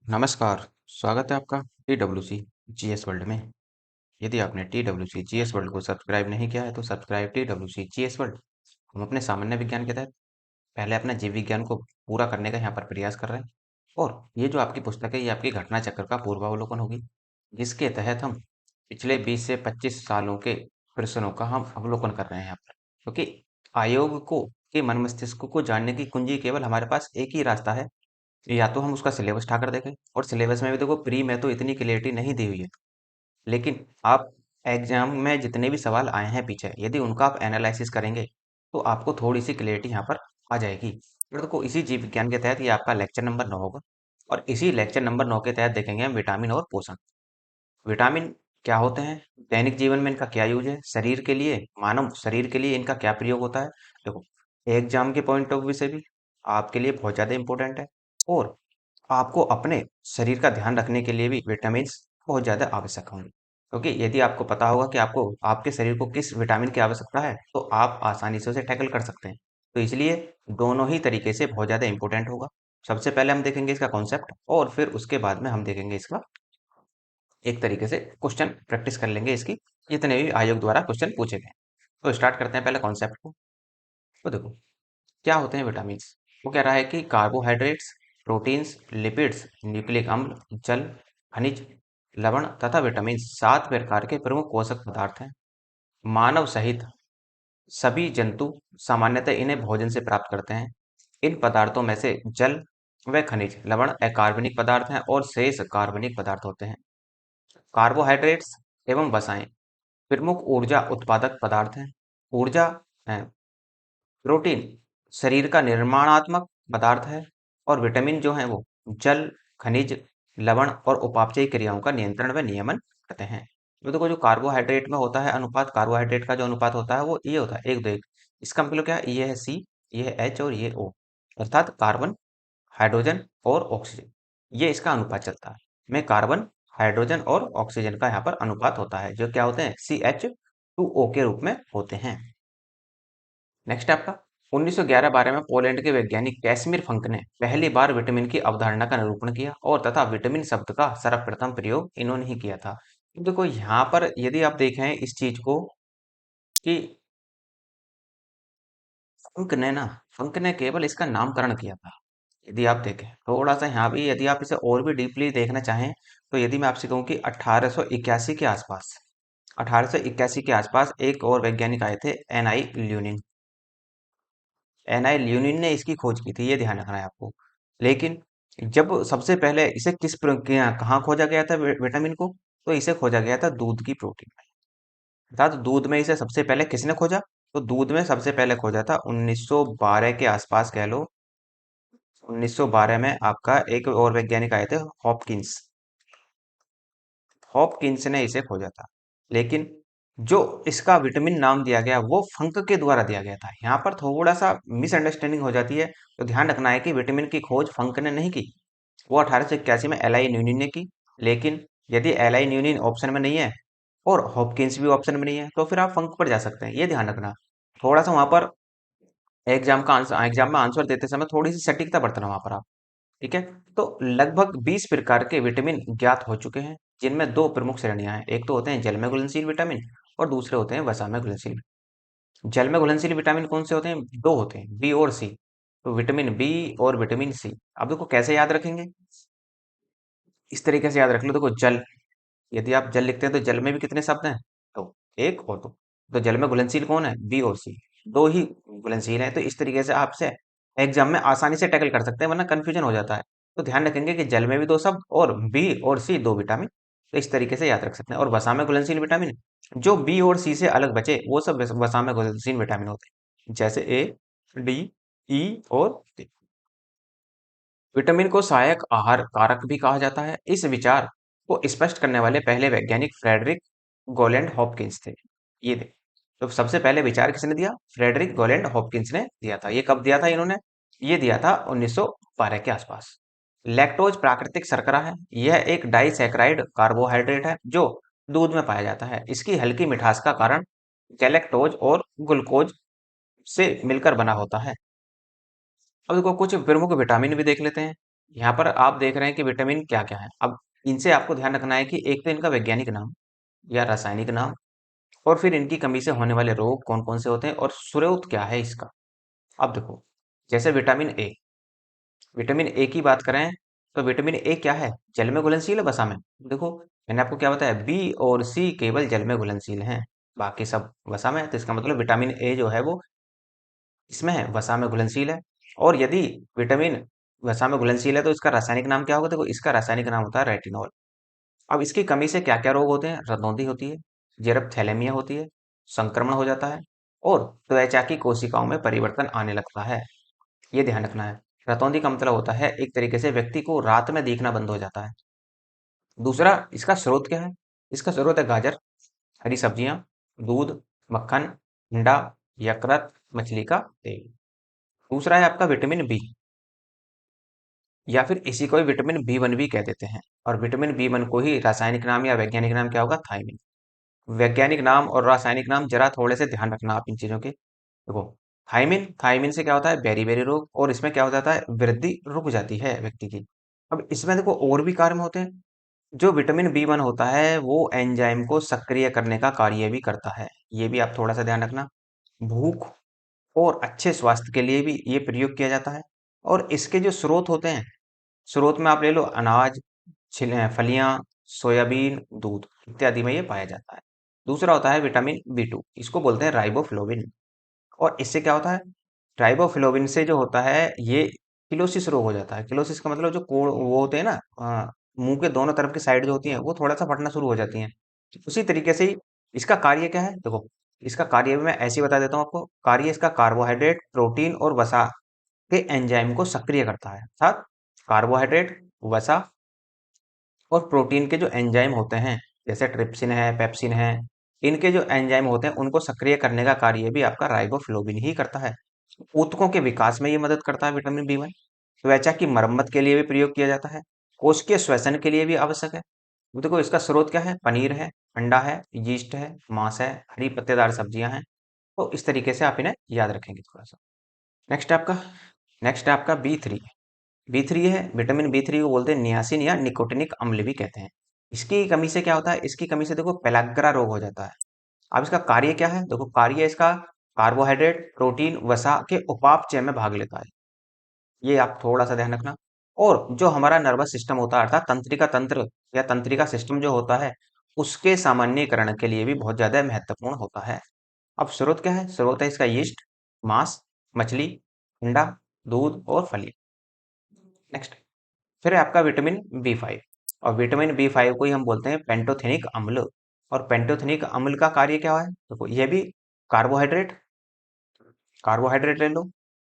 नमस्कार, स्वागत है आपका TWC जीएस वर्ल्ड में। यदि आपने TWC जीएस वर्ल्ड को सब्सक्राइब नहीं किया है तो सब्सक्राइब TWC जीएस वर्ल्ड। हम अपने सामान्य विज्ञान के तहत पहले अपना जीव विज्ञान को पूरा करने का यहाँ पर प्रयास कर रहे हैं और ये जो आपकी पुस्तक है ये आपकी घटना चक्र का पूर्वावलोकन होगी, जिसके तहत हम पिछले 20 से 25 सालों के प्रश्नों का हम अवलोकन कर रहे हैं यहाँ पर। क्योंकि आयोग को के मन मस्तिष्क को जानने की कुंजी केवल हमारे पास एक ही रास्ता है, या तो हम उसका सिलेबस उठाकर देखें। और सिलेबस में भी देखो, प्री में तो इतनी क्लियरिटी नहीं दी हुई है, लेकिन आप एग्जाम में जितने भी सवाल आए हैं पीछे, यदि उनका आप एनालिसिस करेंगे तो आपको थोड़ी सी क्लियरिटी यहाँ पर आ जाएगी। फिर देखो, इसी जीव विज्ञान के तहत ये आपका लेक्चर नंबर 9 होगा और इसी लेक्चर नंबर 9 के तहत देखेंगे हम विटामिन और पोषण। विटामिन क्या होते हैं, दैनिक जीवन में इनका क्या यूज है, शरीर के लिए, मानव शरीर के लिए इनका क्या प्रयोग होता है। देखो, एग्जाम के पॉइंट ऑफ व्यू से भी आपके लिए बहुत ज़्यादा इंपॉर्टेंट है और आपको अपने शरीर का ध्यान रखने के लिए भी विटामिन बहुत ज़्यादा आवश्यक होंगे। क्योंकि यदि आपको पता होगा कि आपको आपके शरीर को किस विटामिन की आवश्यकता है तो आप आसानी से उसे टैकल कर सकते हैं। तो इसलिए दोनों ही तरीके से बहुत ज़्यादा इंपॉर्टेंट होगा। सबसे पहले हम देखेंगे इसका कॉन्सेप्ट और फिर उसके बाद में हम देखेंगे इसका एक तरीके से क्वेश्चन प्रैक्टिस कर लेंगे इसकी, जितने भी आयोग द्वारा क्वेश्चन पूछे गए। तो स्टार्ट करते हैं पहले कॉन्सेप्ट को। तो देखो, क्या होते हैं विटामिन। वो कह रहा है कि कार्बोहाइड्रेट्स, प्रोटीन्स, लिपिड्स, न्यूक्लिक अम्ल, जल, खनिज, लवण तथा विटामिन 7 प्रकार के प्रमुख पोषक पदार्थ हैं। मानव सहित सभी जंतु सामान्यतः इन्हें भोजन से प्राप्त करते हैं। इन पदार्थों में से जल व खनिज लवण अकार्बनिक पदार्थ हैं और शेष कार्बनिक पदार्थ होते हैं। कार्बोहाइड्रेट्स एवं वसाएं प्रमुख ऊर्जा उत्पादक पदार्थ हैं। ऊर्जा है। प्रोटीन शरीर का निर्माणात्मक पदार्थ है और विटामिन जो है वो जल, खनिज, लवण और उपापचयी क्रियाओं का नियंत्रण व नियमन करते हैं। तो देखो, जो कार्बोहाइड्रेट में होता है अनुपात, कार्बोहाइड्रेट का जो अनुपात होता है वो ये होता है 1:1। इसका मतलब क्या है, ये है सी, ये है एच और ये ओ, अर्थात कार्बन, हाइड्रोजन और ऑक्सीजन। ये इसका अनुपात चलता है। में कार्बन, हाइड्रोजन और ऑक्सीजन का यहाँ पर अनुपात होता है, जो क्या होते हैं CH2O के रूप में होते हैं। नेक्स्ट आपका 1911-12 में पोलैंड के वैज्ञानिक कैसिमिर फंक ने पहली बार विटामिन की अवधारणा का निरूपण किया और तथा विटामिन शब्द का सर्वप्रथम प्रयोग इन्होंने ही किया था। तो देखो, यहाँ पर यदि आप देखें इस चीज को कि फंक ने केवल इसका नामकरण किया था। यदि आप देखें थोड़ा सा यहाँ भी, यदि आप इसे और भी डीपली देखना चाहें, तो यदि मैं आपसे कहूँ कि 1881 के आसपास, 1881 के आसपास एक और वैज्ञानिक आए थे, एन आई ल्यूनिन ने इसकी खोज की थी, ये ध्यान रखना है आपको। लेकिन जब सबसे पहले इसे कहाँ खोजा गया था विटामिन को, तो इसे खोजा गया था दूध की प्रोटीन में। अर्थात दूध में इसे सबसे पहले किसने खोजा, तो दूध में सबसे पहले खोजा था 1912 के आसपास कह लो। 1912 में आपका एक और वैज्ञानिक आए थे, हॉपकिंस। हॉपकिंस ने इसे खोजा था। लेकिन जो इसका विटामिन नाम दिया गया वो फंक के द्वारा दिया गया था। यहाँ पर थोड़ा सा मिसअंडरस्टैंडिंग हो जाती है, तो ध्यान रखना है कि विटामिन की खोज फंक ने नहीं की, वो 1881 में एल आई न्यूनिन ने की। लेकिन यदि एल आई न्यूनिन ऑप्शन में नहीं है और हॉपकिंस भी ऑप्शन में नहीं है, तो फिर आप फंक पर जा सकते हैं, ये ध्यान रखना। थोड़ा सा वहां पर एग्जाम में आंसर देते समय थोड़ी सी सटीकता बरतना वहां पर आप। ठीक है। तो लगभग 20 प्रकार के विटामिन ज्ञात हो चुके हैं, जिनमें दो प्रमुख श्रेणियां हैं। एक तो होते हैं जल में घुलनशील विटामिन और दूसरे होते हैं वसा में घुलनशील। जल में घुलनशील विटामिन कौन से होते हैं, दो होते हैं, बी और सी। तो विटामिन बी और विटामिन सी, अब देखो कैसे याद रखेंगे, इस तरीके से याद रख लो। देखो, जल, यदि आप जल लिखते हैं तो जल में भी कितने शब्द हैं, तो एक और दो। तो जल में घुलनशील कौन है, बी और सी, दो ही घुलनशील है। तो इस तरीके से आपसे एग्जाम में आसानी से टैकल कर सकते हैं, वरना कंफ्यूजन हो जाता है। तो ध्यान रखेंगे कि जल में भी दो शब्द और बी और सी दो विटामिन, तो इस तरीके से याद रख सकते हैं। और वसा में घुलनशील विटामिन, जो बी और सी से अलग बचे वो सब वसा में घुलनशील विटामिन होते हैं, जैसे ए, डी, ई और सी। विटामिन को सहायक आहार कारक भी कहा जाता है। इस विचार को स्पष्ट करने वाले पहले वैज्ञानिक फ्रेडरिक गोलैंड हॉपकिंस थे। ये थे। तो सबसे पहले विचार किसने दिया, फ्रेडरिक गोलैंड हॉपकिंस ने दिया था। ये कब दिया था इन्होंने, ये दिया था 1912 के आसपास। लैक्टोज प्राकृतिक शर्करा है। यह एक डाइसैकराइड कार्बोहाइड्रेट है जो दूध में पाया जाता है। इसकी हल्की मिठास का कारण गैलेक्टोज और ग्लूकोज से मिलकर बना होता है। अब देखो, कुछ प्रमुख विटामिन भी देख लेते हैं। यहाँ पर आप देख रहे हैं कि विटामिन क्या क्या है। अब इनसे आपको ध्यान रखना है कि एक तो इनका वैज्ञानिक नाम या रासायनिक नाम, और फिर इनकी कमी से होने वाले रोग कौन कौन से होते हैं और स्रोत क्या है इसका। अब देखो, जैसे विटामिन ए की बात करें तो विटामिन ए क्या है, जल में घुलनशील है, वसा में। देखो, मैंने आपको क्या बताया, बी और सी केवल जल में घुलनशील हैं, बाकी सब वसा में है। तो इसका मतलब विटामिन ए जो है वो इसमें है, वसा में घुलनशील है। और यदि विटामिन वसा में घुलनशील है तो इसका रासायनिक नाम क्या होगा, देखो इसका रासायनिक नाम होता है रेटिनॉल। अब इसकी कमी से क्या क्या रोग होते हैं, रतौंधी होती है, जेरप्थैलेमिया होती है, संक्रमण हो जाता है, और त्वचा की कोशिकाओं में परिवर्तन आने लगता है। ये ध्यान रखना है। रतौंधी का मतलब होता है एक तरीके से व्यक्ति को रात में देखना बंद हो जाता है। दूसरा, इसका स्रोत क्या है, इसका स्रोत है गाजर, हरी सब्जियां, दूध, मक्खन, अंडा, यकृत, मछली का तेल। दूसरा है आपका विटामिन बी, या फिर इसी को ही विटामिन बी 1 भी कह देते हैं। और विटामिन बी 1 को ही रासायनिक नाम या वैज्ञानिक नाम क्या होगा, थायमिन। वैज्ञानिक नाम और रासायनिक नाम जरा थोड़े से ध्यान रखना आप इन चीजों के। देखो, थायमिन थायमिन से क्या होता है, बेरी बेरी रोग, और इसमें क्या हो जाता है, वृद्धि रुक जाती है व्यक्ति की। अब इसमें देखो और भी कार्य होते हैं। जो विटामिन बी 1 होता है वो एंजाइम को सक्रिय करने का कार्य भी करता है, ये भी आप थोड़ा सा ध्यान रखना। भूख और अच्छे स्वास्थ्य के लिए भी ये प्रयोग किया जाता है। और इसके जो स्रोत होते हैं, स्रोत में आप ले लो अनाज, फलियां, सोयाबीन, दूध इत्यादि में ये पाया जाता है। दूसरा होता है विटामिन बी 2, इसको बोलते हैं राइबोफ्लोविन। और इससे क्या होता है, राइबोफ्लोविन से जो होता है ये किलोसिस रोग हो जाता है। किलोसिस का मतलब जो कोड़ वो होते हैं ना, मुंह के दोनों तरफ की साइड जो होती है वो थोड़ा सा फटना शुरू हो जाती हैं। उसी तरीके से ही इसका कार्य क्या है, देखो इसका कार्य भी मैं ऐसे ही बता देता हूँ आपको। कार्य इसका कार्बोहाइड्रेट, प्रोटीन और वसा के एंजाइम को सक्रिय करता है, अर्थात कार्बोहाइड्रेट, वसा और प्रोटीन के जो एंजाइम होते हैं, जैसे ट्रिप्सिन है, पेप्सिन है, इनके जो एंजाइम होते हैं उनको सक्रिय करने का कार्य भी आपका राइबोफ्लोविन ही करता है। ऊतकों के विकास में ये मदद करता है विटामिन बी 1। त्वचा की मरम्मत के लिए भी प्रयोग किया जाता है। कोशिकीय श्वसन के लिए भी आवश्यक है। अब देखो इसका स्रोत क्या है, पनीर है, अंडा है, यीस्ट है, मांस है, हरी पत्तेदार सब्जियां हैं। तो इस तरीके से आप इन्हें याद रखेंगे थोड़ा सा। नेक्स्ट आपका नेक्स्ट है आपका बी 3 है। विटामिन बी 3 को बोलते हैं नियासिन या निकोटिनिक अम्ल भी कहते हैं। इसकी कमी से क्या होता है, इसकी कमी से देखो पेलाग्रा रोग हो जाता है। अब इसका कार्य क्या है, देखो कार्य इसका कार्बोहाइड्रेट, प्रोटीन, वसा के उपापचय में भाग लेता है, ये आप थोड़ा सा ध्यान रखना। और जो हमारा नर्वस सिस्टम होता है, अर्थात तंत्रिका तंत्र या तंत्रिका सिस्टम जो होता है, उसके सामान्यीकरण के लिए भी बहुत ज्यादा महत्वपूर्ण होता है। अब स्रोत क्या है, स्रोत है इसका यीस्ट, मांस, मछली, अंडा, दूध और फली। नेक्स्ट, फिर है आपका विटामिन बी 5। और विटामिन बी 5 को ही हम बोलते हैं पेंटोथेनिक अम्ल। और पेंटोथेनिक अम्ल का कार्य क्या है, देखो ये भी कार्बोहाइड्रेट कार्बोहाइड्रेट ले लो,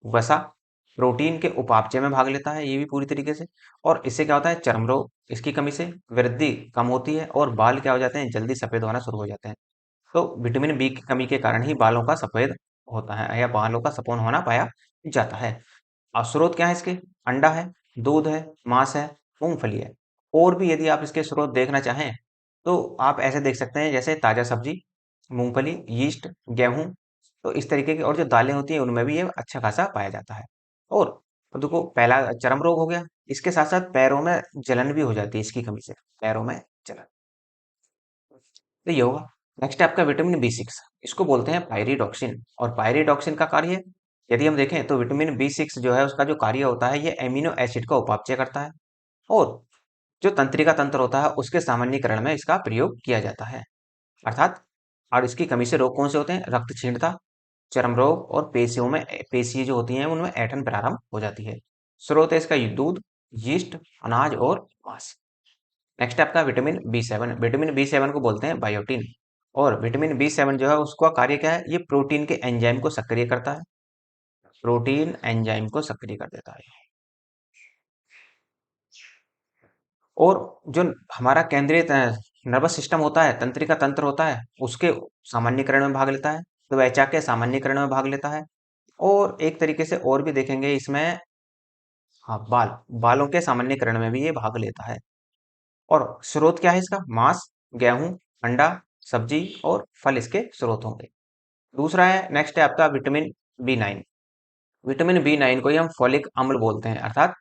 वसा, प्रोटीन के उपापचय में भाग लेता है ये भी पूरी तरीके से। और इससे क्या होता है, चर्म रोग, इसकी कमी से वृद्धि कम होती है और बाल क्या हो जाते हैं, जल्दी सफेद होना शुरू हो जाते हैं। तो विटामिन बी की कमी के कारण ही बालों का सफेद होता है या बालों का सफेद होना पाया जाता है। और स्रोत क्या है इसके, अंडा है, दूध है, मांस है, मूंगफली है। और भी यदि आप इसके स्रोत देखना चाहें तो आप ऐसे देख सकते हैं, जैसे ताजा सब्जी, मूंगफली, यीस्ट, गेहूं। तो इस तरीके की और जो दालें होती हैं उनमें भी ये अच्छा खासा पाया जाता है। और तो देखो पहला चर्म रोग हो गया, इसके साथ साथ पैरों में जलन भी हो जाती है इसकी कमी से, पैरों में जलन। तो ये होगा। नेक्स्ट है आपका विटामिन बी 6, इसको बोलते हैं पायरिडॉक्सिन। और पायरिडॉक्सिन का कार्य यदि हम देखें तो विटामिन बी 6 जो है उसका जो कार्य होता है ये एमिनो एसिड का उपापचय करता है। और जो तंत्रिका तंत्र होता है उसके सामान्यीकरण में इसका प्रयोग किया जाता है, अर्थात। और इसकी कमी से रोग कौन से होते हैं, रक्तक्षीणता, चर्म रोग और पेशियों में पेशी जो होती हैं उनमें ऐंठन प्रारंभ हो जाती है। स्रोत है इसका दूध, यीस्ट, अनाज और मांस। नेक्स्ट है आपका विटामिन बी 7। विटामिन बी 7 को बोलते हैं बायोटिन। और विटामिन बी 7 जो है उसका कार्य क्या है, ये प्रोटीन के एंजाइम को सक्रिय करता है, प्रोटीन एंजाइम को सक्रिय कर देता है। और जो हमारा केंद्रीय नर्वस सिस्टम होता है, तंत्रिका तंत्र होता है, उसके सामान्यीकरण में भाग लेता है, त्वचा के सामान्यीकरण में भाग लेता है। और एक तरीके से और भी देखेंगे इसमें, हाँ बालों के सामान्यीकरण में भी ये भाग लेता है। और स्रोत क्या है इसका, मांस, गेहूं, अंडा, सब्जी और फल इसके स्रोत होंगे। दूसरा है, नेक्स्ट है आपका विटामिन बी 9। विटामिन बी 9 को ही हम फोलिक अम्ल बोलते हैं, अर्थात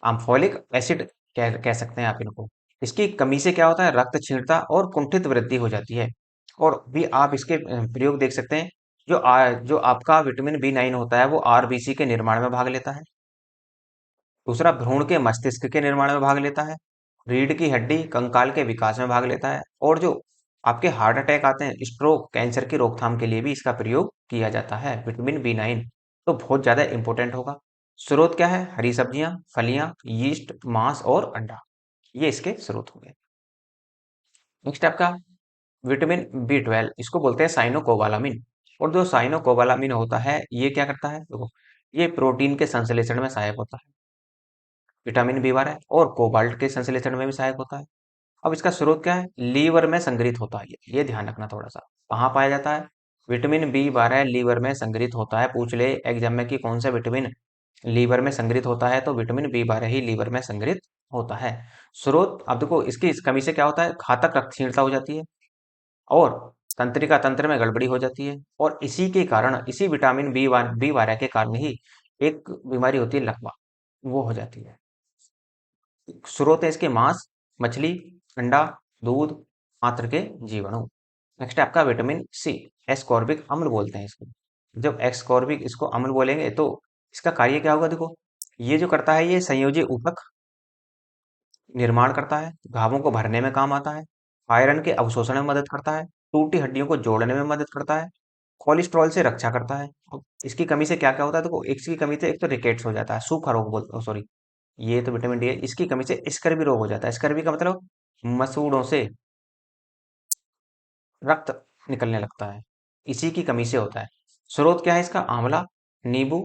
आम्फोलिक एसिड कह सकते हैं आप इनको। इसकी कमी से क्या होता है, रक्त क्षीणता और कुंठित वृद्धि हो जाती है। और भी आप इसके प्रयोग देख सकते हैं। जो आपका विटामिन बी 9 होता है वो आरबीसी के निर्माण में भाग लेता है। दूसरा, भ्रूण के मस्तिष्क के निर्माण में भाग लेता है। रीढ़ की हड्डी कंकाल के विकास में भाग लेता है। और जो आपके हार्ट अटैक आते हैं, स्ट्रोक, कैंसर की रोकथाम के लिए भी इसका प्रयोग किया जाता है विटामिन बी 9। तो बहुत ज्यादा इंपॉर्टेंट होगा। स्रोत क्या है, हरी सब्जियां, फलियां, यीस्ट, मांस और अंडा, ये इसके स्रोत होंगे। नेक्स्ट आपका विटामिन बी 12, इसको बोलते हैं साइनोकोबालामिन। और जो साइनोकोबालामिन होता है ये क्या करता है, देखो, ये प्रोटीन के संश्लेषण में सहायक होता है। विटामिन बी 12 और कोबाल्ट के संश्लेषण में भी सहायक होता है। अब इसका स्रोत क्या है, लीवर में संग्रहित होता है। ये ध्यान रखना थोड़ा सा, कहाँ पाया जाता है, विटामिन बी 12 लीवर में संग्रहित होता है। पूछ ले एग्जाम में कि कौन सा विटामिन लीवर में संग्रहित होता है, तो विटामिन बी 12 ही लीवर में संग्रहित होता है। स्रोत, अब देखो इसकी इस कमी से क्या होता है, घातक रक्तहीनता हो जाती है और तंत्रिका तंत्र में गड़बड़ी हो जाती है। और इसी के कारण, इसी विटामिन बी 12 के कारण ही एक बीमारी होती है लकवा, वो हो जाती है। स्रोत है इसके मांस, मछली, अंडा, दूध, मात्र के जीवाणु। नेक्स्ट है आपका विटामिन सी, एस्कॉर्बिक अम्ल बोलते हैं इसको। जब एस्कॉर्बिक इसको अम्ल बोलेंगे तो इसका कार्य क्या होगा, देखो, ये जो करता है ये संयोजी ऊतक निर्माण करता है, घावों को भरने में काम आता है, आयरन के अवशोषण में मदद करता है, टूटी हड्डियों को जोड़ने में मदद करता है, कोलेस्ट्रॉल से रक्षा करता है। अब इसकी कमी से क्या क्या होता है, देखो, इसकी कमी से एक तो रिकेट्स हो जाता है, सूखा रोग बोलते, सॉरी, ये तो विटामिन डी है। इसकी कमी से स्कर्वी रोग हो जाता है। स्कर्वी का मतलब मसूड़ों से रक्त निकलने लगता है, इसी की कमी से होता है। स्रोत क्या है इसका, आंवला, नींबू,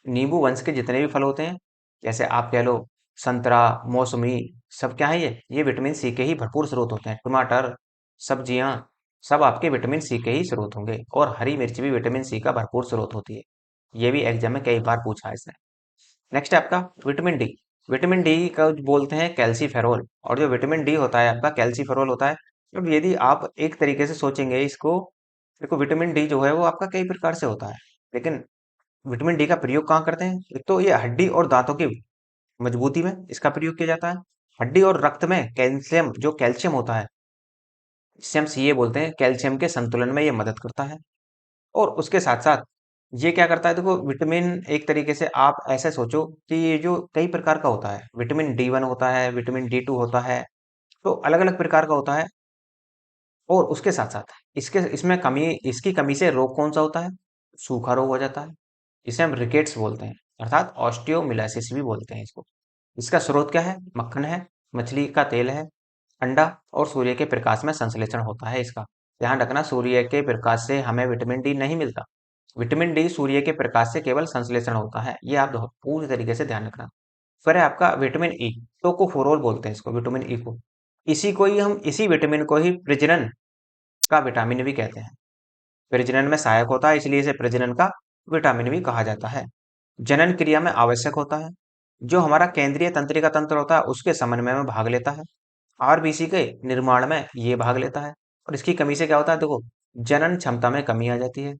नींबू वंश के जितने भी फल होते हैं, जैसे आप कह लो संतरा, मौसमी, सब क्या है, ये विटामिन सी के ही भरपूर स्रोत होते हैं। टमाटर, सब्जियां, सब आपके विटामिन सी के ही स्रोत होंगे। और हरी मिर्च भी विटामिन सी का भरपूर स्रोत होती है। ये भी एग्जाम में कई बार पूछा है इसने। नेक्स्ट है आपका विटामिन डी। विटामिन डी का बोलते हैं कैल्सीफेरोल। और जो विटामिन डी होता है आपका कैल्सीफेरोल होता है। अब यदि आप एक तरीके से सोचेंगे इसको, देखो विटामिन डी जो है वो आपका कई प्रकार से होता है, लेकिन विटामिन डी का प्रयोग कहाँ करते हैं, एक तो ये हड्डी और दांतों की मजबूती में इसका प्रयोग किया जाता है। हड्डी और रक्त में कैल्शियम, जो कैल्शियम होता है, जिसे हम सीए बोलते हैं, कैल्शियम के संतुलन में ये मदद करता है। और उसके साथ साथ ये क्या करता है, देखो विटामिन, एक तरीके से आप ऐसे सोचो कि ये जो कई प्रकार का होता है, विटामिन डी 1 होता है, विटामिन डी 2 होता है, तो अलग अलग प्रकार का होता है। और उसके साथ साथ इसकी कमी से रोग कौन सा होता है, सूखा रोग हो जाता है। इसे हम रिकेट्स बोलते हैं, अर्थात ऑस्टियोमिलासिस भी बोलते हैं इसको। इसका स्रोत क्या है, मक्खन है, मछली का तेल है, अंडा और सूर्य के प्रकाश में संश्लेषण होता है इसका। ध्यान रखना, सूर्य के प्रकाश से हमें विटामिन डी नहीं मिलता। विटामिन डी सूर्य के प्रकाश से केवल संश्लेषण होता है, ये आप पूरी तरीके से ध्यान रखना। फिर है आपका विटामिन ई, टोकोफोरोल बोलते हैं इसको, विटामिन ई को। इसी विटामिन को ही प्रजनन का विटामिन भी कहते हैं। प्रजनन में सहायक होता है, इसलिए इसे प्रजनन का विटामिन भी कहा जाता है। जनन क्रिया में आवश्यक होता है। जो हमारा केंद्रीय तंत्रिका तंत्र होता है उसके समन्वय में भाग लेता है। आरबीसी के निर्माण में ये भाग लेता है। और इसकी कमी से क्या होता है, देखो, जनन क्षमता में कमी आ जाती है,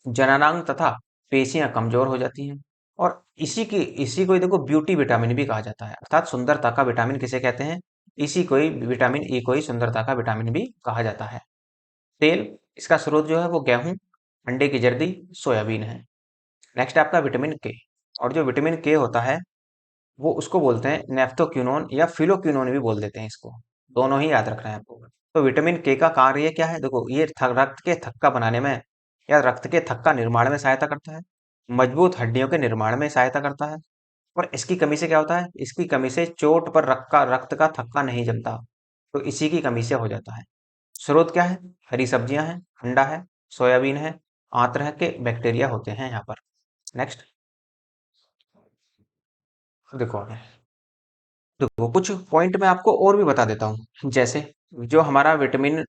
जननांग तथा पेशियां कमजोर हो जाती हैं। और इसी को ही देखो ब्यूटी विटामिन भी कहा जाता है, अर्थात सुंदरता का विटामिन किसे कहते हैं, इसी को ही विटामिन ई को ही सुंदरता का विटामिन भी कहा जाता है। तेल, इसका स्रोत जो है वो गेहूं, अंडे की जर्दी, सोयाबीन है। नेक्स्ट आपका विटामिन के। और जो विटामिन के होता है वो उसको बोलते हैं नेफ्थोक्विनोन या फिलोक्विनोन भी बोल देते हैं इसको, दोनों ही याद रखना है आपको। तो विटामिन के का कार्य क्या है, देखो, ये रक्त के थक्का बनाने में या रक्त के थक्का निर्माण में सहायता करता है, मजबूत हड्डियों के निर्माण में सहायता करता है। और इसकी कमी से क्या होता है, इसकी कमी से चोट पर रक्त का थक्का नहीं जमता, तो इसी की कमी से हो जाता है। स्रोत क्या है, हरी सब्जियां हैं, अंडा है, सोयाबीन है, आंत्र के बैक्टीरिया होते हैं यहाँ पर। नेक्स्ट देखो आगे, देखो कुछ पॉइंट मैं आपको और भी बता देता हूँ। जैसे जो हमारा विटामिन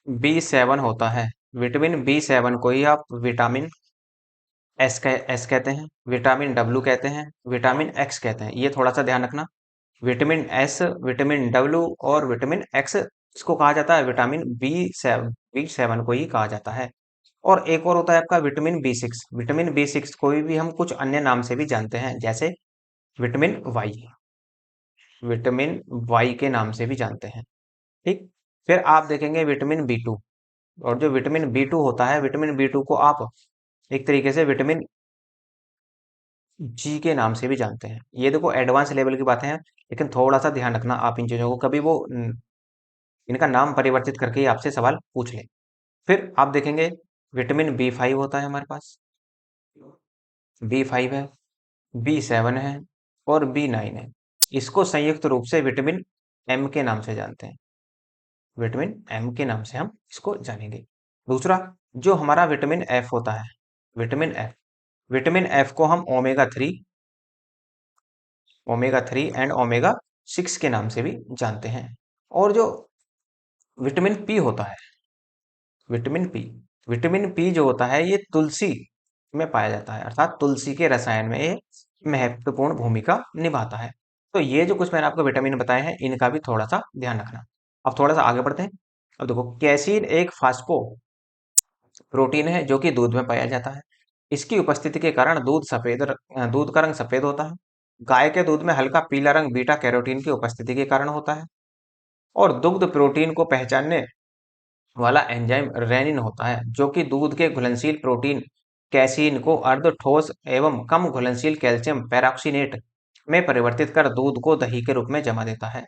बी 7 होता है, विटामिन बी 7 को ही आप विटामिन एस कहते हैं, विटामिन डब्ल्यू कहते हैं, विटामिन एक्स कहते हैं। ये थोड़ा सा ध्यान रखना, विटामिन एस, विटामिन डब्ल्यू और विटामिन एक्स, इसको कहा जाता है विटामिन बी 7 को ही कहा जाता है। और एक और होता है आपका विटामिन बी 6। विटामिन बी 6 को भी हम कुछ अन्य नाम से भी जानते हैं, जैसे विटामिन वाई, विटामिन वाई के नाम से भी जानते हैं। ठीक। फिर आप देखेंगे विटामिन बी टू, और जो विटामिन बी टू होता है, विटामिन बी टू को आप एक तरीके से विटामिन जी के नाम से भी जानते हैं। ये देखो एडवांस लेवल की बातें हैं, लेकिन थोड़ा सा ध्यान रखना आप इन चीजों को, कभी वो इनका नाम परिवर्तित करके ही आपसे सवाल पूछ ले। फिर आप देखेंगे विटामिन बी फाइव होता है हमारे पास, बी फाइव है, बी सेवन है और बी नाइन है। इसको संयुक्त रूप से विटामिन एम के नाम से जानते हैं, विटामिन एम के नाम से हम इसको जानेंगे। दूसरा जो हमारा विटामिन एफ होता है, विटामिन एफ, विटामिन एफ को हम omega three and omega six के नाम से भी जानते हैं। और जो विटामिन पी होता है, विटामिन पी, विटामिन पी जो होता है ये तुलसी में पाया जाता है, अर्थात तुलसी के रसायन में ये महत्वपूर्ण भूमिका निभाता है। तो ये जो कुछ मैंने आपको विटामिन बताए हैं, इनका भी थोड़ा सा ध्यान रखना। अब थोड़ा सा आगे बढ़ते हैं। अब देखो कैसीन एक फास्फो प्रोटीन है जो कि दूध में पाया जाता है। इसकी उपस्थिति के कारण दूध का रंग सफेद होता है। गाय के दूध में हल्का पीला रंग बीटा कैरोटीन की उपस्थिति के कारण होता है। और दुग्ध प्रोटीन को पहचानने वाला एंजाइम रेनिन होता है, जो कि दूध के घुलनशील प्रोटीन कैसीन को अर्ध ठोस एवं कम घुलनशील कैल्शियम पेरोक्सिनेट में परिवर्तित कर दूध को दही के रूप में जमा देता है।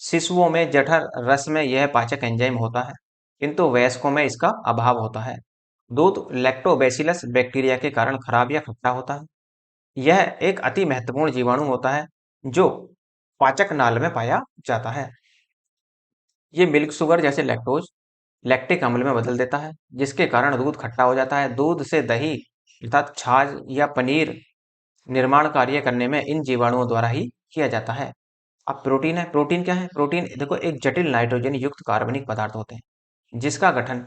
शिशुओं में जठर रस में यह पाचक एंजाइम होता है, किंतु वयस्कों में इसका अभाव होता है। दूध लैक्टोबैसिलस बैक्टीरिया के कारण खराब या खट्टा होता है। यह एक अति महत्वपूर्ण जीवाणु होता है जो पाचक नाल में पाया जाता है। ये मिल्क शुगर जैसे लैक्टोज लैक्टिक अम्ल में बदल देता है, जिसके कारण दूध खट्टा हो जाता है। दूध से दही अर्थात छाछ या पनीर निर्माण कार्य करने में इन जीवाणुओं द्वारा ही किया जाता है। अब प्रोटीन है, प्रोटीन क्या है? प्रोटीन देखो एक जटिल नाइट्रोजन युक्त कार्बनिक पदार्थ होते हैं, जिसका गठन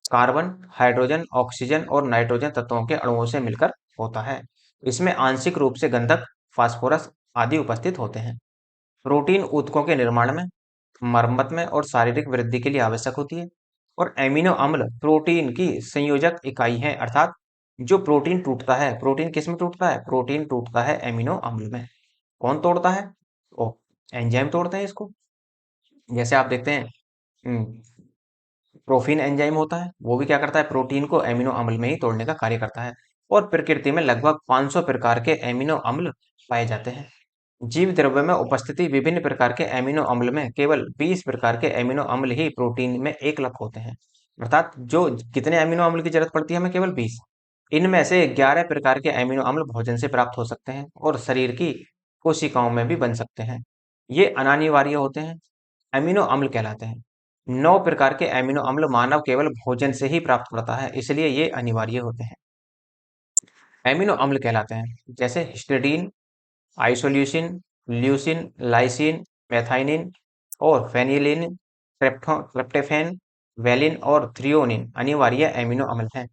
कार्बन, हाइड्रोजन, ऑक्सीजन और नाइट्रोजन तत्वों के अणुओं से मिलकर होता है। इसमें आंशिक रूप से गंधक, फास्फोरस आदि उपस्थित होते हैं। प्रोटीन ऊतकों के निर्माण में, मरम्मत में और शारीरिक वृद्धि के लिए आवश्यक होती है। और एमिनो अम्ल प्रोटीन की संयोजक इकाई है, अर्थात जो प्रोटीन टूटता है, प्रोटीन किस में टूटता है? प्रोटीन टूटता है एमिनो अम्ल में। कौन तोड़ता है? ओ, एंजाइम तोड़ते हैं इसको। जैसे आप देखते हैं प्रोफीन एंजाइम होता है, वो भी क्या करता है? प्रोटीन को एमिनो अम्ल में ही तोड़ने का कार्य करता है। और प्रकृति में लगभग 500 प्रकार के एमिनो अम्ल पाए जाते हैं। जीव द्रव्य में उपस्थिति विभिन्न प्रकार के एमिनो अम्ल में केवल 20 प्रकार के एमिनो अम्ल ही प्रोटीन में एकलक होते हैं, अर्थात जो कितने एमिनो अम्ल की जरूरत पड़ती है हमें? केवल 20। इनमें से 11 प्रकार के एमिनो अम्ल भोजन से प्राप्त हो सकते हैं और शरीर की कोशिकाओं में भी बन सकते हैं। ये अनानिवार्य होते हैं, एमिनो अम्ल कहलाते हैं। 9 प्रकार के एमिनो अम्ल मानव केवल भोजन से ही प्राप्त करता है, इसलिए ये अनिवार्य होते हैं, एमिनो अम्ल कहलाते हैं। जैसे हिस्टिडीन, आइसोल्यूसिन, ल्यूसिन, लाइसिन, मेथाइनिन और फेनिलिन, ट्रिप्टोफैन, वेलिन और थ्रियोनिन अनिवार्य एमिनो अम्ल हैं।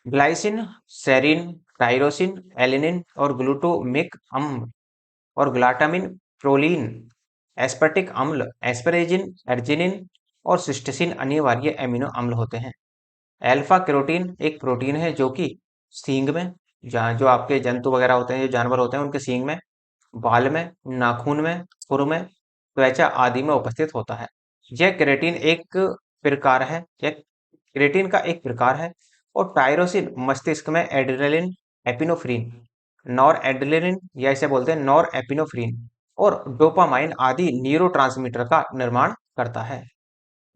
ग्लाइसिन, सेरिन, टाइरोसिन, एलिनिन और ग्लूटामिक अम्ल और ग्लाटामिन, प्रोलीन, एस्पर्टिक अम्ल, एस्परेजिन, अर्जिनिन और सिस्टीसिन अनिवार्य एमिनो अम्ल होते हैं। अल्फा कैरोटीन एक प्रोटीन है जो कि सींग में, जहाँ जो आपके जंतु वगैरह होते हैं, जो जानवर होते हैं, उनके सींग में, बाल में, नाखून में, खुर में, त्वचा आदि में उपस्थित होता है। यह केराटिन एक प्रकार है, यह केराटिन का एक प्रकार है। और टायरोसिन मस्तिष्क में एड्रेनलिन, एपिनेफ्रिन, नॉर एड्रेनलिन या इसे बोलते हैं नॉर एपिनेफ्रिन और डोपामाइन आदि न्यूरोट्रांसमीटर का निर्माण करता है।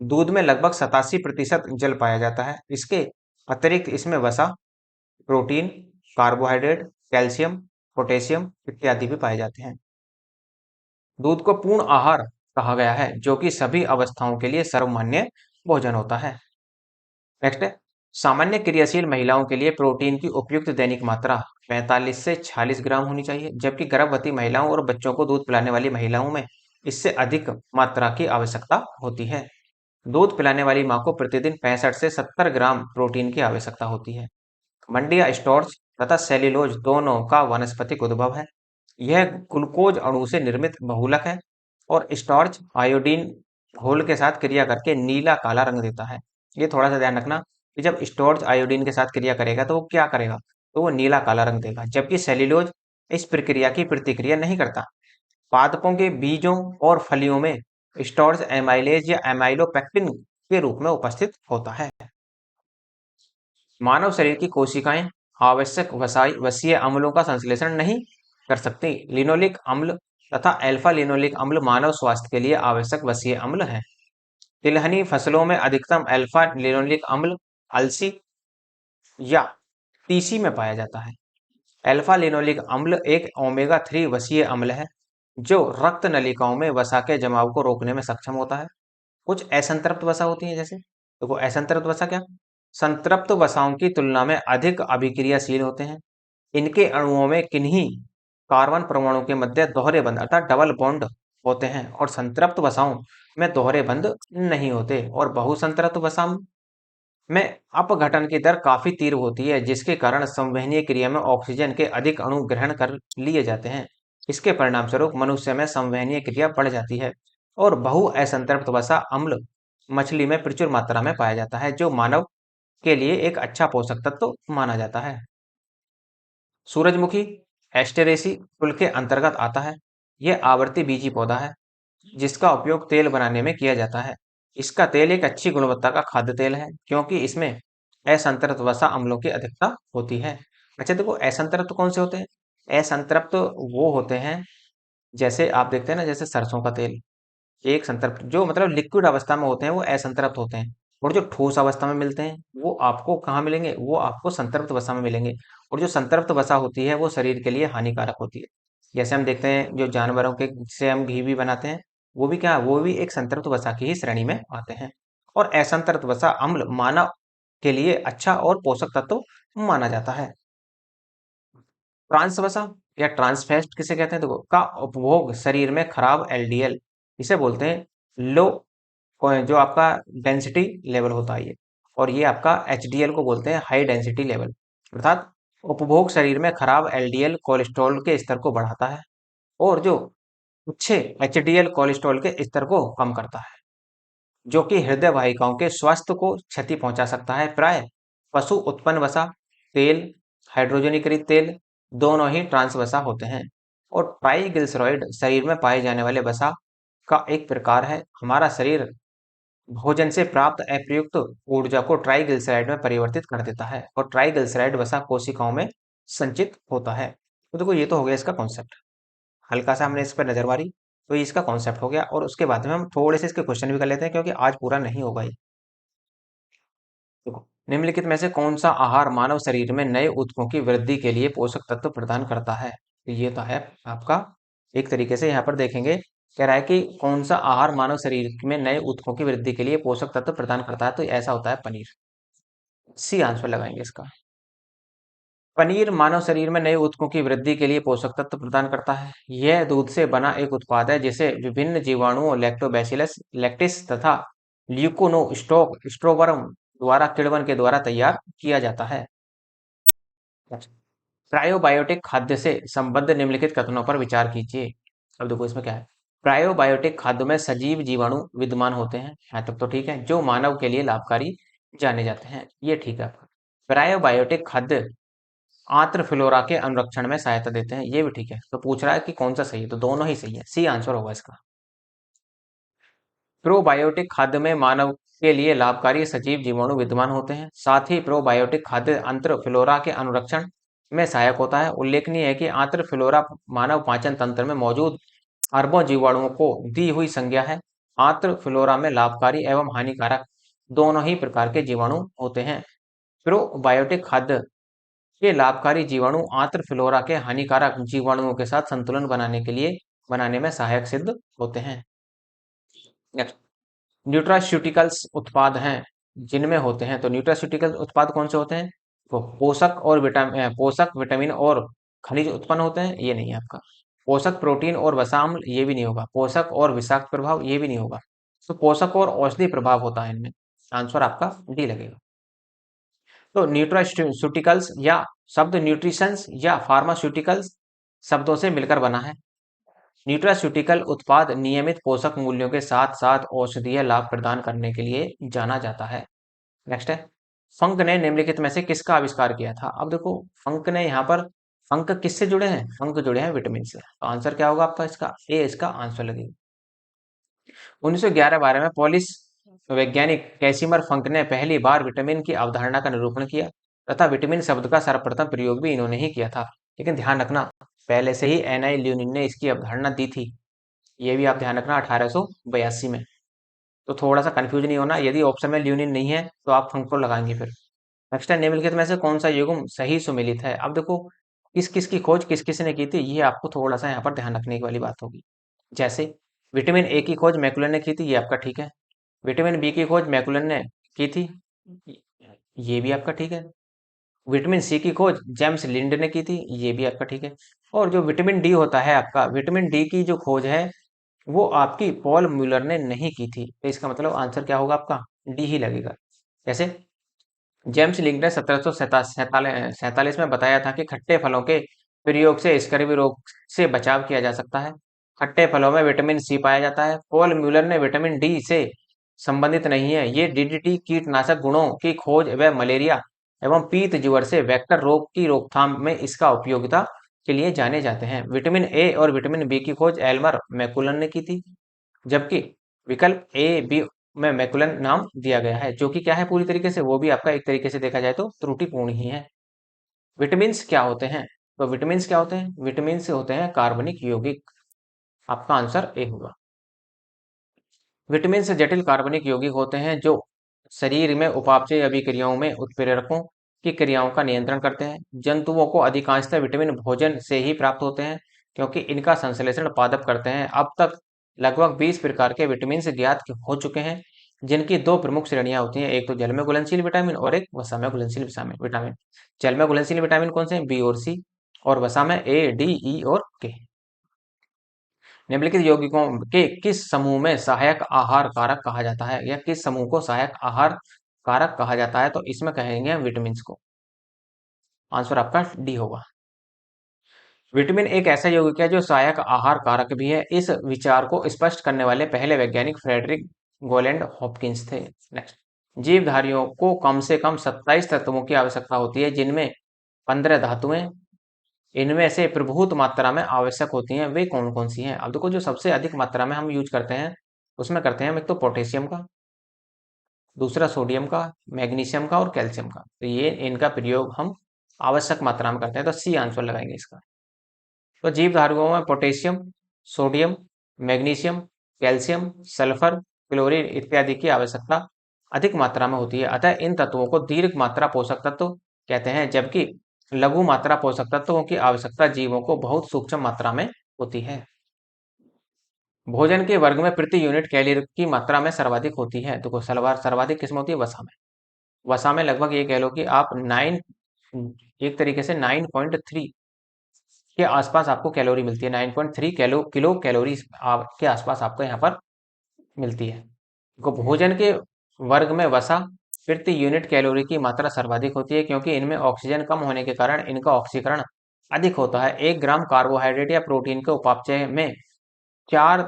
दूध में लगभग 87% जल पाया जाता है। इसके अतिरिक्त इसमें वसा, प्रोटीन, कार्बोहाइड्रेट, कैल्शियम, पोटेशियम इत्यादि भी पाए जाते हैं। दूध को पूर्ण आहार कहा गया है, जो कि सभी अवस्थाओं के लिए सर्वमान्य भोजन होता है। नेक्स्ट है, सामान्य क्रियाशील महिलाओं के लिए प्रोटीन की उपयुक्त दैनिक मात्रा 45 से 46 ग्राम होनी चाहिए, जबकि गर्भवती महिलाओं और बच्चों को दूध पिलाने वाली महिलाओं में इससे अधिक मात्रा की आवश्यकता होती है। दूध पिलाने वाली मां को प्रतिदिन 65 से 70 ग्राम प्रोटीन की आवश्यकता होती है। मंडी या स्टार्च तथा सेल्यूलोज दोनों का वानस्पतिक उद्भव है। यह ग्लूकोज अणु से निर्मित बहुलक है और स्टार्च आयोडीन घोल के साथ क्रिया करके नीला काला रंग देता है। ये थोड़ा सा ध्यान रखना कि जब स्टार्च आयोडीन के साथ क्रिया करेगा तो वो क्या करेगा? तो वो नीला काला रंग देगा, जबकि सेल्यूलोज इस प्रक्रिया की प्रतिक्रिया नहीं करता। पादपों के बीजों और फलियों में स्टार्च एमाइलेज या एमाइलोपेक्टिन के रूप में उपस्थित होता है। मानव शरीर की कोशिकाएं आवश्यक वसीय अम्लों का संश्लेषण नहीं कर सकती। लिनोलिक अम्ल तथा अल्फा लिनोलिक अम्ल मानव स्वास्थ्य के लिए आवश्यक वसीय अम्ल हैं। तिलहनी फसलों में अधिकतम अल्फा लिनोलिक अम्ल अलसी या तीसी में पाया जाता है। अल्फा लिनोलिक अम्ल एक ओमेगा 3 वसीय अम्ल है जो रक्त नलिकाओं में वसा के जमाव को रोकने में सक्षम होता है। कुछ असंतृप्त वसा होती है, जैसे देखो असंतृप्त वसा क्या, संतृप्त वसाओं की तुलना में अधिक अभिक्रियाशील होते हैं। इनके अणुओं में किन्हीं कार्बन परमाणु के मध्य दोहरे बंध अर्थात डबल बॉन्ड होते हैं और संतृप्त वसाओं में दोहरे बंध नहीं होते। और बहुसंतृप्त वसा में अपघटन की दर काफी तीव्र होती है, जिसके कारण संवहनीय क्रिया में ऑक्सीजन के अधिक अणु ग्रहण कर लिए जाते हैं। इसके परिणाम स्वरूप मनुष्य में संवहनीय क्रिया बढ़ जाती है और बहु असंतृप्त वसा अम्ल मछली में प्रचुर मात्रा में पाया जाता है, जो मानव के लिए एक अच्छा पोषक तत्व माना जाता है। सूरजमुखी एस्टेरेसी कुल के अंतर्गत आता है। यह आवर्ती बीजी पौधा है जिसका उपयोग तेल बनाने में किया जाता है। इसका तेल एक अच्छी गुणवत्ता का खाद्य तेल है क्योंकि इसमें असंतृप्त वसा अम्लों की अधिकता होती है। अच्छा देखो, असंतृप्त कौन से होते हैं? असंतृप्त वो होते हैं, जैसे आप देखते हैं ना, जैसे सरसों का तेल एक संतृप्त, जो मतलब लिक्विड अवस्था में होते हैं वो असंतृप्त होते हैं। और जो ठोस अवस्था में मिलते हैं वो आपको कहाँ मिलेंगे? वो आपको संतृप्त वसा में मिलेंगे। और जो संतृप्त वसा होती है वो शरीर के लिए हानिकारक होती है। जैसे हम देखते हैं जो जानवरों के से हम घी भी बनाते हैं, वो भी क्या, वो भी एक संतृप्त वसा की ही श्रेणी में आते हैं। और असंतृप्त वसा अम्ल मानव के लिए अच्छा और पोषक तत्व माना जाता है। ट्रांस वसा या ट्रांसफैट किसे कहते हैं? देखो, का उपभोग शरीर में खराब एलडीएल, इसे बोलते हैं लो, जो आपका डेंसिटी लेवल होता है ये, और ये आपका एचडीएल को बोलते हैं हाई डेंसिटी लेवल। अर्थात उपभोग शरीर में खराब एलडीएल कोलेस्ट्रॉल के स्तर को बढ़ाता है और जो अच्छे एचडीएल कोलेस्ट्रॉल के स्तर को कम करता है, जो कि हृदय वाहिकाओं के स्वास्थ्य को क्षति पहुंचा सकता है। प्राय पशु उत्पन्न वसा तेल, हाइड्रोजनीकृत तेल दोनों ही ट्रांस वसा होते हैं। और ट्राइग्लिसराइड शरीर में पाए जाने वाले वसा का एक प्रकार है। हमारा शरीर भोजन से प्राप्त अप्रयुक्त ऊर्जा को ट्राइग्लिसराइड में परिवर्तित कर देता है और ट्राइग्लिसराइड वसा कोशिकाओं में संचित होता है। तो देखो, ये तो हो गया इसका कॉन्सेप्ट, हल्का सा हमने इस पर नजर मारी, तो ये इसका कॉन्सेप्ट हो गया। और उसके बाद में हम थोड़े से इसके क्वेश्चन भी कर लेते हैं क्योंकि आज पूरा नहीं होगा ये। देखो, निम्नलिखित में से कौन सा आहार मानव शरीर में नए ऊतकों की वृद्धि के लिए पोषक तत्व प्रदान करता है? तो ये तो है आपका, एक तरीके से यहाँ पर देखेंगे, कह रहा है कि कौन सा आहार मानव शरीर में नए ऊतकों की वृद्धि के लिए पोषक तत्व प्रदान करता है, तो ऐसा होता है पनीर। सी आंसर लगाएंगे इसका। पनीर मानव शरीर में नए ऊतकों की वृद्धि के लिए पोषक तत्व प्रदान करता है। यह दूध से बना एक उत्पाद है जिसे विभिन्न जीवाणुओं लैक्टोबैसिलस लैक्टिस तथा ल्यूकोनोस्टोवर्म द्वारा किण्वन के द्वारा तैयार किया जाता है। प्रायोबायोटिक खाद्य से संबद्ध निम्नलिखित कथनों पर विचार कीजिए। अब देखो इसमें क्या है। प्रायोबायोटिक खाद्य में सजीव जीवाणु विद्यमान होते हैं, यहाँ तक तो ठीक है, जो मानव के लिए लाभकारी जाने जाते हैं, ये ठीक है आपका। प्रायोबायोटिक खाद्य आंत्र फ्लोरा के अनुरक्षण में सहायता देते हैं, ये भी ठीक है। तो पूछ रहा है कि कौन सा सही है, तो दोनों ही सही है, सी आंसर होगा इसका। प्रोबायोटिक खाद्य में मानव के लिए लाभकारी सजीव जीवाणु विद्यमान होते हैं। साथ ही प्रोबायोटिक खाद्य आंत्र फ्लोरा के अनुरक्षण में सहायक होता है। उल्लेखनीय है कि आंत्र फ्लोरा मानव पाचन तंत्र में मौजूद अरबों जीवाणुओं को दी हुई संज्ञा है। आंत्र फ्लोरा में लाभकारी एवं हानिकारक दोनों ही प्रकार के जीवाणु होते हैं। प्रोबायोटिक खाद्य के लाभकारी जीवाणु आंत्र फ्लोरा के हानिकारक जीवाणुओं के साथ संतुलन बनाने में सहायक सिद्ध होते हैं। नेक्स्ट, न्यूट्रास्यूटिकल्स उत्पाद हैं जिनमें होते हैं, तो न्यूट्रास्यूटिकल उत्पाद कौन से होते हैं? तो पोषक विटामिन और खनिज उत्पन्न होते हैं, ये नहीं है आपका। पोषक प्रोटीन और वसाम्ल, ये भी नहीं होगा। पोषक और विषाक्त प्रभाव, ये भी नहीं होगा। तो पोषक और औषधि प्रभाव होता है इनमें, आंसर आपका डी लगेगा। तो न्यूट्रास्यूटिकल्स या शब्द न्यूट्रिशंस या फार्मास्यूटिकल्स शब्दों से मिलकर बना है। न्यूट्रास्यूटिकल उत्पाद नियमित पोषक मूल्यों के साथ साथ औषधीय लाभ प्रदान करने के लिए जाना जाता है। नेक्स्ट है, फंक ने निम्नलिखित में से किसका आविष्कार किया था? अब देखो, फंक ने यहाँ पर अंक किससे जुड़े हैं? अंक जुड़े हैं विटामिन से। तो आंसर क्या होगा आपका इसका? ए इसका आंसर लगेगा। 1911-12 में पोलिश वैज्ञानिक कैसिमर फंक ने पहली बार विटामिन की अवधारणा का निरूपण किया तथा विटामिन शब्द का सर्वप्रथम प्रयोग भी इन्होंने ही किया था। लेकिन ध्यान रखना, पहले से ही एनआई ल्यूनिन ने इसकी अवधारणा दी थी। ये भी आप ध्यान रखना 1882 में। तो थोड़ा सा कंफ्यूज नहीं होना, यदि ऑप्शन में ल्यूनिन नहीं है तो आप फंक को लगाएंगे फिर। नेक्स्ट है, निम्नलिखित में से कौन सा युग्म सही सुमेलित है? अब देखो, किस किस की खोज किस किस ने की थी, ये आपको थोड़ा सा यहाँ पर ध्यान रखने की वाली बात होगी। जैसे विटामिन ए की खोज मैकुलन ने की थी, ये आपका ठीक है। विटामिन बी की खोज मैकुलन ने की थी, ये भी आपका ठीक है। विटामिन सी की खोज जेम्स लिंड ने की थी, ये भी आपका ठीक है। और जो विटामिन डी होता है आपका, विटामिन डी की जो खोज है वो आपकी पॉल म्यूलर ने नहीं की थी। तो इसका मतलब आंसर क्या होगा आपका? डी ही लगेगा। जैसे जेम्स लिंक ने 1747 में बताया था कि खट्टे फलों के प्रयोग से स्कर्वी रोग से बचाव किया जा सकता है। खट्टे फलों में विटामिन सी पाया जाता है। पॉल म्यूलर ने विटामिन डी से संबंधित नहीं है। ये डीडीटी कीटनाशक गुणों की खोज व मलेरिया एवं पीत ज्वर से वेक्टर रोग की रोकथाम में इसका उपयोगिता के लिए जाने जाते हैं। विटामिन ए और विटामिन बी की खोज एल्मर मैकुलन ने की थी, जबकि विकल्प ए बी में मैकुलन नाम दिया गया है, जो कि क्या है पूरी तरीके से, वो भी आपका एक तरीके से देखा जाए तो त्रुटिपूर्ण ही है। विटामिन क्या होते हैं? तो विटामिन क्या होते हैं? विटामिन होते हैं कार्बनिक यौगिक। आपका आंसर ए होगा। विटामिन जटिल कार्बनिक यौगिक होते हैं जो शरीर में उपापचय अभिक्रियाओं में उत्प्रेरकों की क्रियाओं का नियंत्रण करते हैं। जंतुओं को अधिकांशतः विटामिन भोजन से ही प्राप्त होते हैं, क्योंकि इनका संश्लेषण पादप करते हैं। अब तक लगभग 20 प्रकार के विटामिन ज्ञात हो चुके हैं, जिनकी दो प्रमुख श्रेणियां होती हैं, एक तो जल में घुलनशील विटामिन और एक वसा में घुलनशील विटामिन। जल में घुलनशील विटामिन कौन से हैं? बी और सी। और वसा में ए, डी, ई और के। निम्नलिखित यौगिकों के किस समूह में सहायक आहार कारक कहा जाता है, या किस समूह को सहायक आहार कारक कहा जाता है? तो इसमें कहेंगे हम विटामिन को। आंसर आपका डी होगा। विटामिन एक ऐसा यौगिक है जो सहायक आहार कारक भी है। इस विचार को स्पष्ट करने वाले पहले वैज्ञानिक फ्रेडरिक गोलैंड हॉपकिंस थे। नेक्स्ट, जीवधारियों को कम से कम 27 तत्वों की आवश्यकता होती है, जिनमें 15 धातुएं इनमें से प्रभुत मात्रा में आवश्यक होती हैं। वे कौन कौन सी हैं? अब देखो, जो सबसे अधिक मात्रा में हम यूज करते हैं उसमें करते हैं हम एक तो पोटेशियम का, दूसरा सोडियम का, मैग्नीशियम का और कैल्शियम का। तो ये इनका प्रयोग हम आवश्यक मात्रा में करते हैं, तो सी आंसर लगाएंगे इसका। तो जीव धारुओं में potassium, sodium, magnesium, calcium, sulphur, chlorine इत्यादि की आवश्यकता अधिक मात्रा में होती है। अतः इन तत्वों को दीर्घ मात्रा पोषक तत्व कहते हैं, जबकि लघु मात्रा पोषक तत्वों की आवश्यकता जीवों को बहुत सूक्ष्म मात्रा में होती है। भोजन के वर्ग में प्रति यूनिट कैलोरी की मात्रा में सर्वाधिक होती है। तो सर्वाधिक किसमें होती है? वसा में। वसा में लगभग ये कह लो कि आप 9, एक तरीके से 9.3 के आसपास आपको कैलोरी मिलती है। 9.3 किलो कैलोरी के आसपास आपको यहाँ पर मिलती है। तो भोजन के वर्ग में वसा प्रति यूनिट कैलोरी की मात्रा सर्वाधिक होती है, क्योंकि इनमें ऑक्सीजन कम होने के कारण इनका ऑक्सीकरण अधिक होता है। 1 ग्राम कार्बोहाइड्रेट या प्रोटीन के उपापचय में 4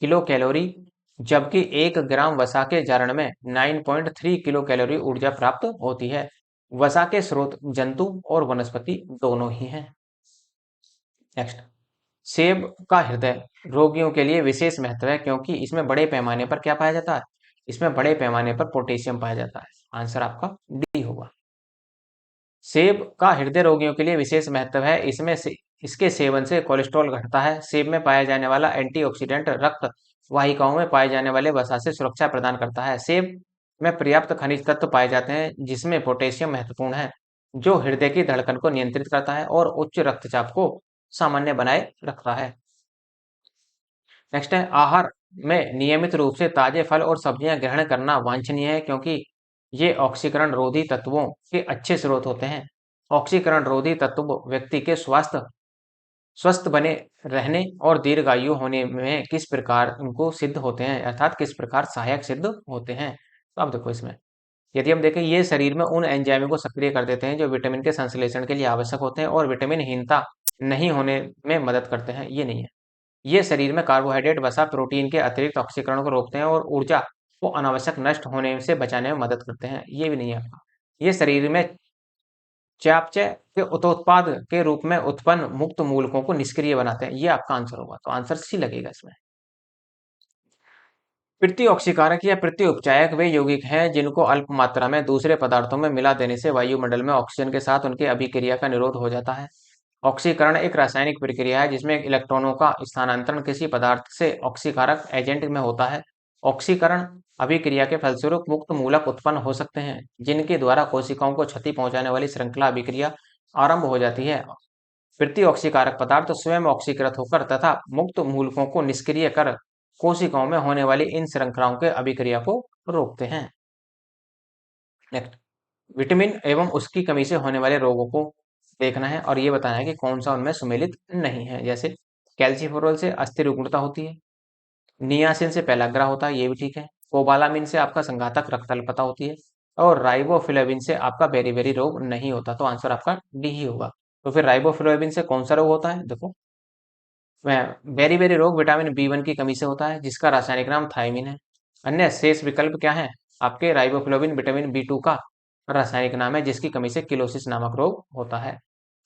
किलो कैलोरी, जबकि 1 ग्राम वसा के जारण में 9.3 किलो कैलोरी ऊर्जा प्राप्त होती है। वसा के स्रोत जंतु और वनस्पति दोनों ही हैं। नेक्स्ट, सेब का हृदय रोगियों के लिए विशेष महत्व है, क्योंकि इसमें बड़े पैमाने पर क्या पाया जाता है? इसमें बड़े पैमाने पर पोटेशियम पाया जाता है। आंसर आपका डी होगा। सेब का हृदय रोगियों के लिए विशेष महत्व है। इसके सेवन से कोलेस्ट्रॉल घटता है। सेब में पाया जाने वाला एंटीऑक्सीडेंट रक्त वाहिकाओं में पाए जाने वाले वसा से सुरक्षा प्रदान करता है। सेब में पर्याप्त खनिज तत्व पाए जाते हैं, जिसमें पोटेशियम महत्वपूर्ण है, जो हृदय की धड़कन को नियंत्रित करता है और उच्च रक्तचाप को सामान्य बनाए रखता है। नेक्स्ट है, आहार में नियमित रूप से ताजे फल और सब्जियां ग्रहण करना वांछनीय है, क्योंकि ये ऑक्सीकरण रोधी तत्वों के अच्छे स्रोत होते हैं। ऑक्सीकरण रोधी तत्व व्यक्ति के स्वस्थ बने रहने और दीर्घायु होने में किस प्रकार उनको सिद्ध होते हैं, अर्थात किस प्रकार सहायक सिद्ध होते हैं। तो अब देखो, इसमें यदि हम देखें, ये शरीर में उन एंजाइमों को सक्रिय कर देते हैं जो विटामिन के संश्लेषण के लिए आवश्यक होते हैं और विटामिन हीनता नहीं होने में मदद करते हैं। ये नहीं है। ये शरीर में कार्बोहाइड्रेट, वसा, प्रोटीन के अतिरिक्त ऑक्सीकरण को रोकते हैं और ऊर्जा को अनावश्यक नष्ट होने से बचाने में मदद करते हैं। ये भी नहीं है आपका। ये शरीर में चयापचय के उत्पाद के रूप में उत्पन्न मुक्त मूलकों को निष्क्रिय बनाते हैं। ये आपका आंसर होगा, तो आंसर सी लगेगा इसमें। प्रत्युक्षीकारक या प्रत्युपचायक वे यौगिक हैं जिनको अल्प मात्रा में दूसरे पदार्थों में मिला देने से वायुमंडल में ऑक्सीजन के साथ उनके अभिक्रिया का निरोध हो जाता है। ऑक्सीकरण एक रासायनिक प्रक्रिया है जिसमें इलेक्ट्रॉनों का स्थानांतरण किसी पदार्थ से ऑक्सीकारक एजेंट में होता है। ऑक्सीकरण अभिक्रिया के फलस्वरूप मुक्त मूलक उत्पन्न हो सकते हैं जिनके द्वारा कोशिकाओं को क्षति पहुंचाने वाली श्रृंखला अभिक्रिया आरंभ हो जाती है। प्रति-ऑक्सीकारक पदार्थ स्वयं ऑक्सीकृत होकर तथा मुक्त मूलकों को निष्क्रिय कर कोशिकाओं में होने वाली इन श्रृंखलाओं के अभिक्रिया को रोकते हैं। नेक्स्ट, विटामिन एवं उसकी कमी से होने वाले रोगों को देखना है और ये बताना है कि कौन सा उनमें सुमेलित नहीं है। जैसे कैल्सिफेरॉल से अस्थि रुग्णता होती है, नियासिन से पेलाग्रा होता है, ये भी ठीक है। कोबालामिन से आपका संघातक रक्त अल्पता होती है और राइबोफ्लेविन से आपका बेरी-बेरी रोग नहीं होता, तो आंसर आपका डी ही होगा। तो फिर राइबोफ्लेविन से कौन सा रोग होता है? देखो, बेरी-बेरी रोग विटामिन बी1 की कमी से होता है जिसका रासायनिक नाम थायमिन है। अन्य शेष विकल्प क्या है? आपके राइबोफ्लेविन विटामिन बी2 का रासायनिक नाम है जिसकी कमी से किलोसिस नामक रोग होता है।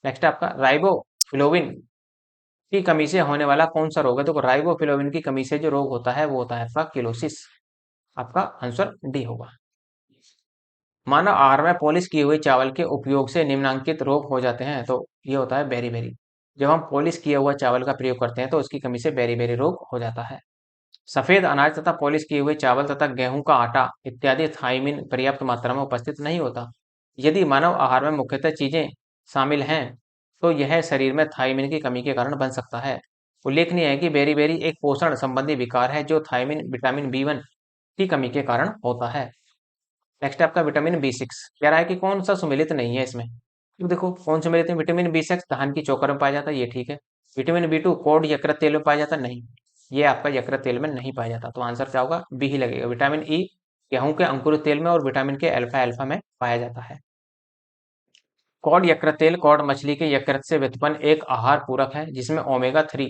नेक्स्ट आपका राइबोफ्लेविन की कमी से होने वाला कौन सा रोग है? तो राइबोफ्लेविन की कमी से जो रोग होता है वो होता है आपका किलोसिस। आपका आंसर डी होगा। मानव आहार में पॉलिश किए हुए चावल के उपयोग से निम्नांकित रोग हो जाते हैं, तो ये होता है बेरी बेरी। जब हम पॉलिश किया हुआ चावल का प्रयोग करते हैं तो उसकी कमी से बेरी बेरी रोग हो जाता है। सफेद अनाज तथा पॉलिश किए हुए चावल तथा गेहूं का आटा इत्यादि थाइमिन पर्याप्त मात्रा में उपस्थित नहीं होता। यदि मानव आहार में मुख्यतः चीजें शामिल हैं तो यह शरीर में थाइमिन की कमी के कारण बन सकता है। उल्लेखनीय है कि बेरी बेरी एक पोषण संबंधी विकार है जो थाइमिन विटामिन बी1 की कमी के कारण होता है। नेक्स्ट आपका विटामिन बी6 कह रहा है कि कौन सा सुमेलित नहीं है इसमें। तो देखो कौन सुमेलित है, विटामिन बी6 धान की चोकर में पाया जाता है, ये ठीक है। विटामिन बी2 कोड यकृत तेल में पाया जाता है, नहीं, ये आपका यकृत तेल में नहीं पाया जाता, तो आंसर क्या होगा? बी ही लगेगा। विटामिन ई गेहूं के अंकुरित तेल में और विटामिन के अल्फा अल्फा में पाया जाता है। कॉड यकृत तेल कॉड मछली के यकृत से व्युत्पन्न एक आहार पूरक है जिसमें ओमेगा 3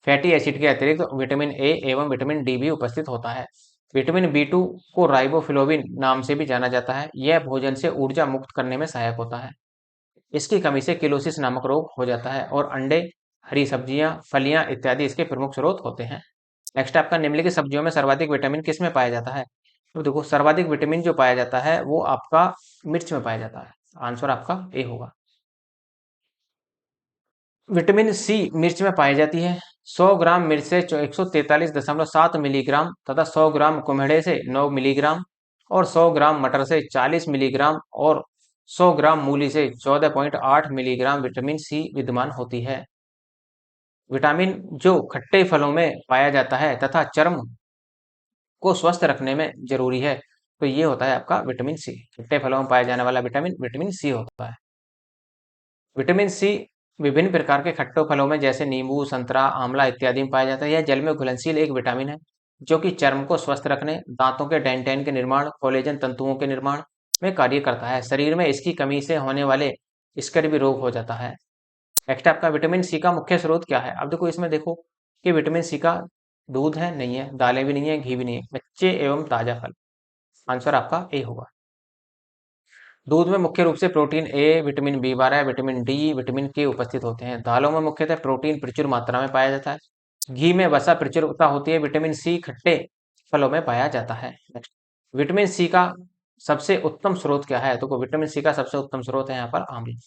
फैटी एसिड के अतिरिक्त विटामिन ए एवं विटामिन डी भी उपस्थित होता है। विटामिन बी2 को राइबोफ्लोविन नाम से भी जाना जाता है। यह भोजन से ऊर्जा मुक्त करने में सहायक होता है। इसकी कमी से किलोसिस नामक रोग हो जाता है और अंडे, हरी सब्जियां, फलियां इत्यादि इसके प्रमुख स्रोत होते हैं। नेक्स्ट आपका निम्नलिखित सब्जियों में सर्वाधिक विटामिन किस में पाया जाता है? तो देखो सर्वाधिक विटामिन जो पाया जाता है वो आपका मिर्च में पाया जाता है, आंसर आपका ए होगा। विटामिन सी मिर्च में पाई जाती है। 100 ग्राम मिर्च से 143.7 मिलीग्राम तथा 100 ग्राम कुम्हड़े से 9 मिलीग्राम और 100 ग्राम मटर से 40 मिलीग्राम और 100 ग्राम मूली से 14.8 मिलीग्राम विटामिन सी विद्यमान होती है। विटामिन जो खट्टे फलों में पाया जाता है तथा चर्म को स्वस्थ रखने में जरूरी है, तो ये होता है आपका विटामिन सी। खट्टे फलों में पाया जाने वाला विटामिन विटामिन सी होता है। विटामिन सी विभिन्न प्रकार के खट्टे फलों में जैसे नींबू, संतरा, आंवला इत्यादि में पाया जाता है। यह जल में घुलनशील एक विटामिन है जो कि चर्म को स्वस्थ रखने, दांतों के डेंटेन के निर्माण, कोलेजन तंतुओं के निर्माण में कार्य करता है। शरीर में इसकी कमी से होने वाले स्कर्वी रोग हो जाता है। नेक्स्ट आपका विटामिन सी का मुख्य स्रोत क्या है? अब देखो इसमें देखो कि विटामिन सी का दूध है, नहीं है, दालें भी नहीं है, घी भी नहीं है, कच्चे एवं ताजा फल, आंसर आपका ए होगा। दूध में मुख्य रूप से protein A, vitamin B12, vitamin D, vitamin के उपस्थित होते हैं। दालों में मुख्यतः प्रोटीन प्रचुर मात्रा में पाया जाता है। घी में वसा प्रचुरता होती है। विटामिन सी खट्टे फलों में पाया जाता है। नेक्स्ट, विटामिन सी का सबसे उत्तम स्रोत क्या है? तो विटामिन सी का सबसे उत्तम स्रोत है यहाँ पर आंवला,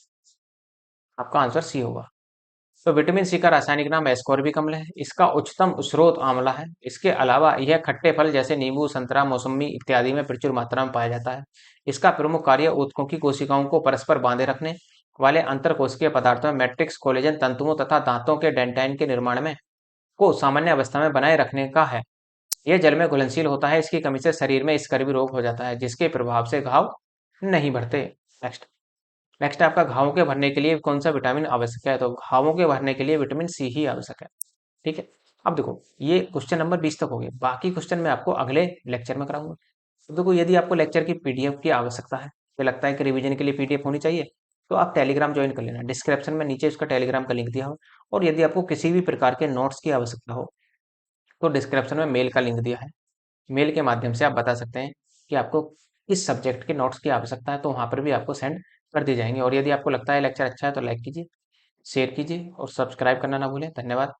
आपका आंसर सी होगा। तो विटामिन सी का रासायनिक नाम एस्कॉर्बिक अम्ल है। इसका उच्चतम स्रोत आंवला है। इसके अलावा यह खट्टे फल जैसे नींबू, संतरा, मौसमी इत्यादि में प्रचुर मात्रा में पाया जाता है। इसका प्रमुख कार्य ऊतकों की कोशिकाओं को परस्पर बांधे रखने वाले अंतरकोशिकीय पदार्थों में मैट्रिक्स, कोलेजन तंतुओं तथा दांतों के डेंटाइन के निर्माण में को सामान्य अवस्था में बनाए रखने का है। यह जल में घुलनशील होता है। इसकी कमी से शरीर में स्कर्वी रोग हो जाता है जिसके प्रभाव से घाव नहीं बढ़ते। नेक्स्ट, नेक्स्ट आपका घावों के भरने के लिए कौन सा विटामिन आवश्यक है? तो घावों के भरने के लिए विटामिन सी ही आवश्यक है। ठीक है, अब देखो ये क्वेश्चन नंबर 20 तक हो गए। बाकी क्वेश्चन मैं आपको अगले लेक्चर में कराऊंगा। तो देखो यदि आपको लेक्चर की पीडीएफ की आवश्यकता है, तो लगता है कि रिवीजन के लिए पीडीएफ होनी चाहिए, तो आप टेलीग्राम ज्वाइन कर लेना। डिस्क्रिप्शन में नीचे उसका टेलीग्राम का लिंक दिया हो। और यदि आपको किसी भी प्रकार के नोट्स की आवश्यकता हो तो डिस्क्रिप्शन में मेल का लिंक दिया है। मेल के माध्यम से आप बता सकते हैं कि आपको किस सब्जेक्ट के नोट्स की आवश्यकता है, तो वहां पर भी आपको सेंड कर दिए जाएंगे। और यदि आपको लगता है लेक्चर अच्छा है तो लाइक कीजिए, शेयर कीजिए और सब्सक्राइब करना ना भूलें। धन्यवाद।